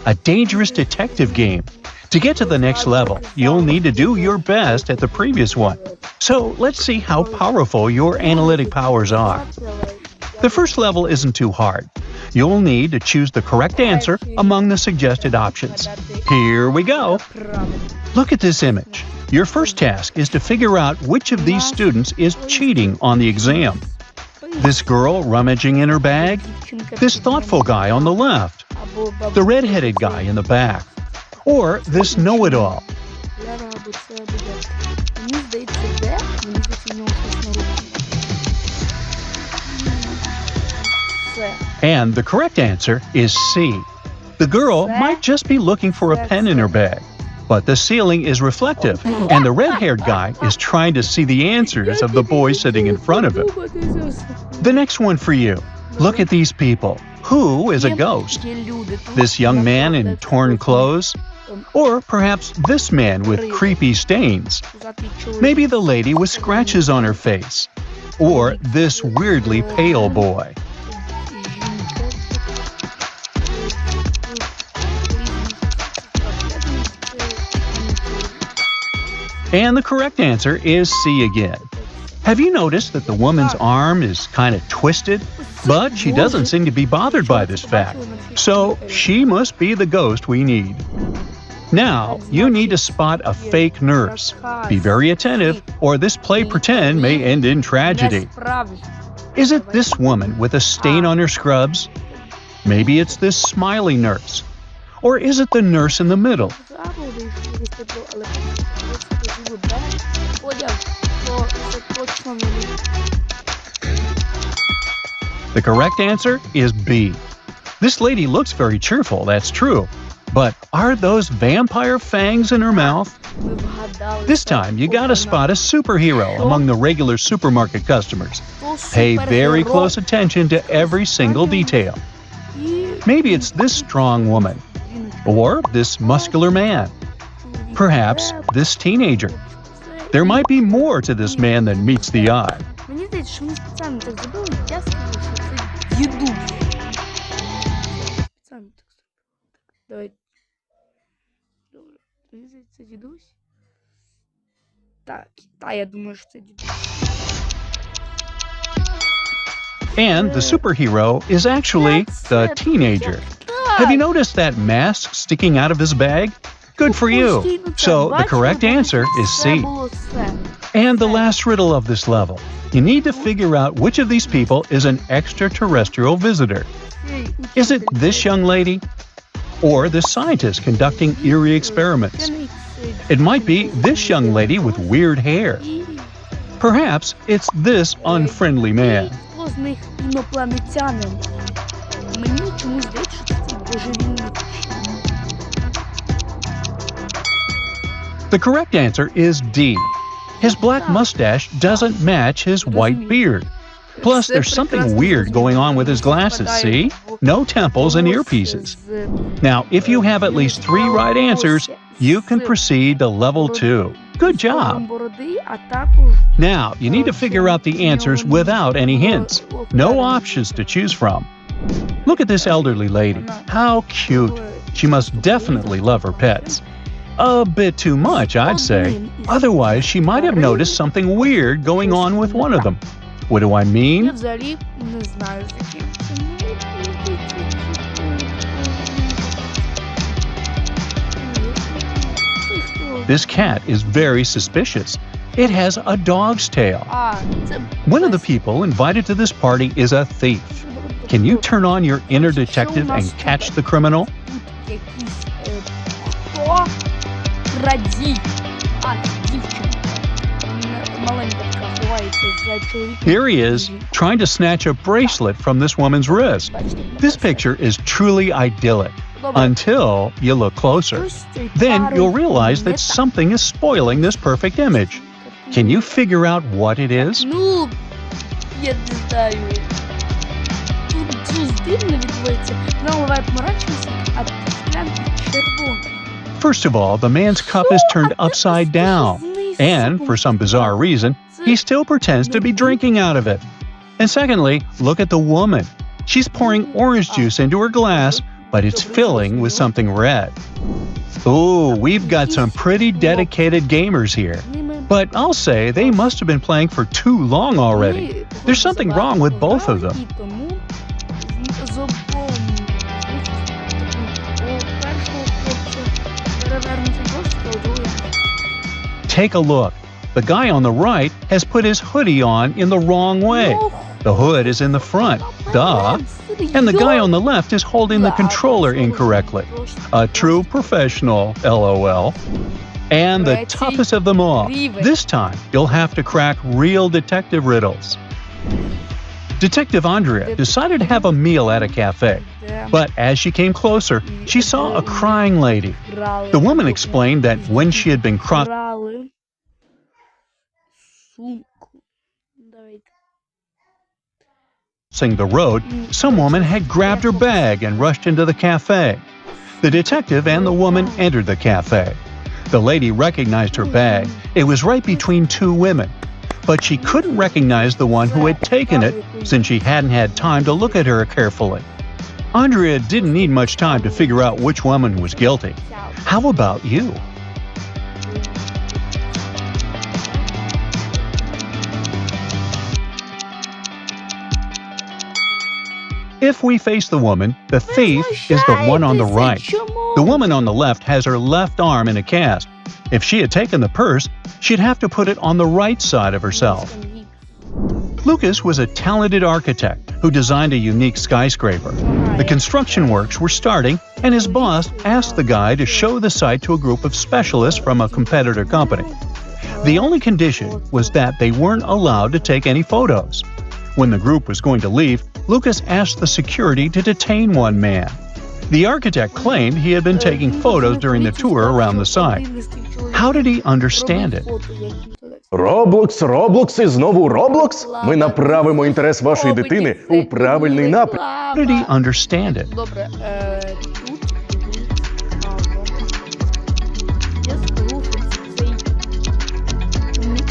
a dangerous detective game. To get to the next level, you'll need to do your best at the previous one. So let's see how powerful your analytic powers are. The first level isn't too hard. You'll need to choose the correct answer among the suggested options. Here we go. Look at this image. Your first task is to figure out which of these students is cheating on the exam. This girl rummaging in her bag? This thoughtful guy on the left? The red-headed guy in the back? Or this know-it-all? And the correct answer is C. The girl might just be looking for a pen in her bag, but the ceiling is reflective, and the red-haired guy is trying to see the answers of the boy sitting in front of him. The next one for you. Look at these people. Who is a ghost? This young man in torn clothes? Or perhaps this man with creepy stains? Maybe the lady with scratches on her face? Or this weirdly pale boy? And the correct answer is C again. Have you noticed that the woman's arm is kind of twisted? But she doesn't seem to be bothered by this fact. So she must be the ghost we need. Now, you need to spot a fake nurse. Be very attentive, or this play pretend may end in tragedy. Is it this woman with a stain on her scrubs? Maybe it's this smiley nurse. Or is it the nurse in the middle? The correct answer is B. This lady looks very cheerful, that's true. But are those vampire fangs in her mouth? This time, you gotta spot a superhero among the regular supermarket customers. Pay very close attention to every single detail. Maybe it's this strong woman, or this muscular man, perhaps this teenager. There might be more to this man than meets the eye. And the superhero is actually the teenager. Have you noticed that mask sticking out of his bag? Good for you! So the correct answer is C. And the last riddle of this level. You need to figure out which of these people is an extraterrestrial visitor. Is it this young lady? Or this scientist conducting eerie experiments? It might be this young lady with weird hair. Perhaps it's this unfriendly man. The correct answer is D. His black mustache doesn't match his white beard. Plus, there's something weird going on with his glasses, see? No temples and earpieces. Now, if you have at least 3 right answers, you can proceed to level 2. Good job! Now, you need to figure out the answers without any hints. No options to choose from. Look at this elderly lady. How cute! She must definitely love her pets. A bit too much, I'd say. Otherwise, she might have noticed something weird going on with one of them. What do I mean? This cat is very suspicious. It has a dog's tail. One of the people invited to this party is a thief. Can you turn on your inner detective and catch the criminal? Here he is, trying to snatch a bracelet from this woman's wrist. This picture is truly idyllic, until you look closer. Then you'll realize that something is spoiling this perfect image. Can you figure out what it is? First of all, the man's cup is turned upside down, and for some bizarre reason, he still pretends to be drinking out of it. And secondly, look at the woman. She's pouring orange juice into her glass, but it's filling with something red. Ooh, we've got some pretty dedicated gamers here. But I'll say they must have been playing for too long already. There's something wrong with both of them. Take a look. The guy on the right has put his hoodie on in the wrong way. The hood is in the front, duh. And the guy on the left is holding the controller incorrectly. A true professional, LOL. And the toughest of them all, this time you'll have to crack real detective riddles. Detective Andrea decided to have a meal at a cafe. But as she came closer, she saw a crying lady. The woman explained that when she had been crossing the road, some woman had grabbed her bag and rushed into the cafe. The detective and the woman entered the cafe. The lady recognized her bag. It was right between two women. But she couldn't recognize the one who had taken it since she hadn't had time to look at her carefully. Andrea didn't need much time to figure out which woman was guilty. How about you? If we face the woman, the thief is the one on the right. The woman on the left has her left arm in a cast. If she had taken the purse, she'd have to put it on the right side of herself. Lucas was a talented architect who designed a unique skyscraper. The construction works were starting, and his boss asked the guy to show the site to a group of specialists from a competitor company. The only condition was that they weren't allowed to take any photos. When the group was going to leave, Lucas asked the security to detain one man. The architect claimed he had been taking photos during the tour around the site. How did he understand it? Роблокс і знову Роблокс? Ми направимо інтерес вашої дитини у правильний напрям. How did he understand it? Добре, я скажу,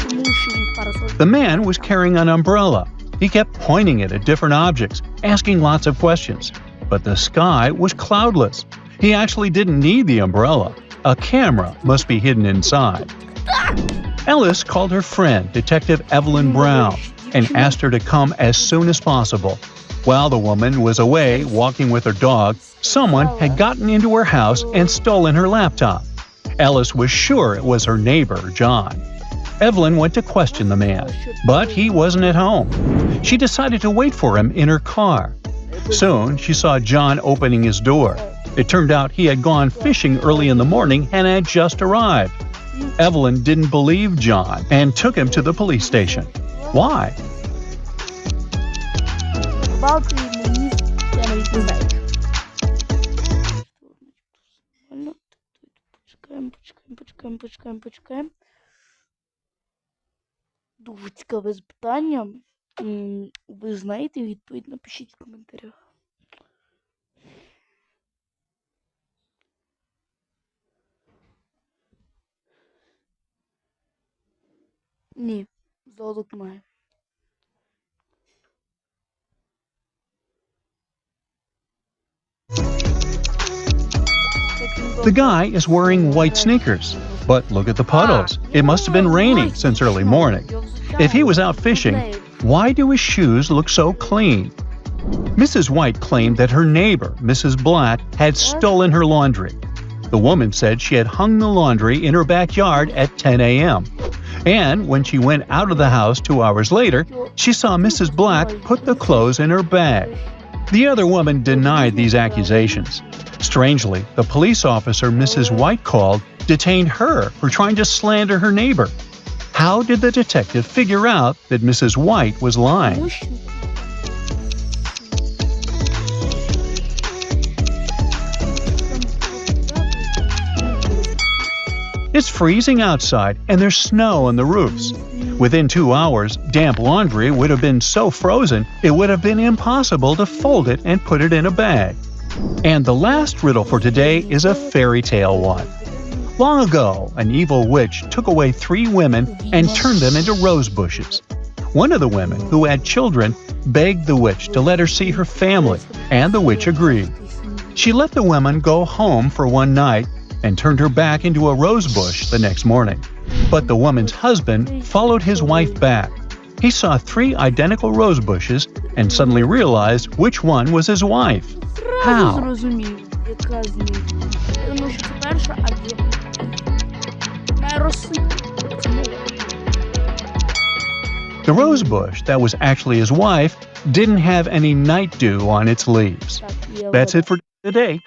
тому що він парасоль. The man was carrying an umbrella. He kept pointing it at different objects, asking lots of questions. But the sky was cloudless. He actually didn't need the umbrella. A camera must be hidden inside. Ellis called her friend, Detective Evelyn Brown, and asked her to come as soon as possible. While the woman was away walking with her dog, someone had gotten into her house and stolen her laptop. Ellis was sure it was her neighbor, John. Evelyn went to question the man, but he wasn't at home. She decided to wait for him in her car. Soon, she saw John opening his door. It turned out he had gone fishing early in the morning and had just arrived. Evelyn didn't believe John and took him to the police station. Why? Почекаємо. Дуже цікаве запитання. Ви знаєте відповідь? Напишіть в коментарях. Ні, золоток немає. The guy is wearing white sneakers. But look at the puddles. It must have been raining since early morning. If he was out fishing, why do his shoes look so clean? Mrs. White claimed that her neighbor, Mrs. Black, had stolen her laundry. The woman said she had hung the laundry in her backyard at 10 a.m. And when she went out of the house 2 hours later, she saw Mrs. Black put the clothes in her bag. The other woman denied these accusations. Strangely, the police officer Mrs. White called detained her for trying to slander her neighbor. How did the detective figure out that Mrs. White was lying? It's freezing outside and there's snow on the roofs. Within 2 hours, damp laundry would have been so frozen it would have been impossible to fold it and put it in a bag. And the last riddle for today is a fairy tale one. Long ago, an evil witch took away 3 women and turned them into rose bushes. One of the women, who had children, begged the witch to let her see her family, and the witch agreed. She let the woman go home for one night and turned her back into a rose bush the next morning. But the woman's husband followed his wife back. He saw 3 identical rose bushes and suddenly realized which one was his wife. Зразу How? зрозумів, яка з них. Я думаю, що це перша, а друга. Має розсипати. The rose bush that was actually his wife didn't have any night dew on its leaves. Так, є That's вода. it for today.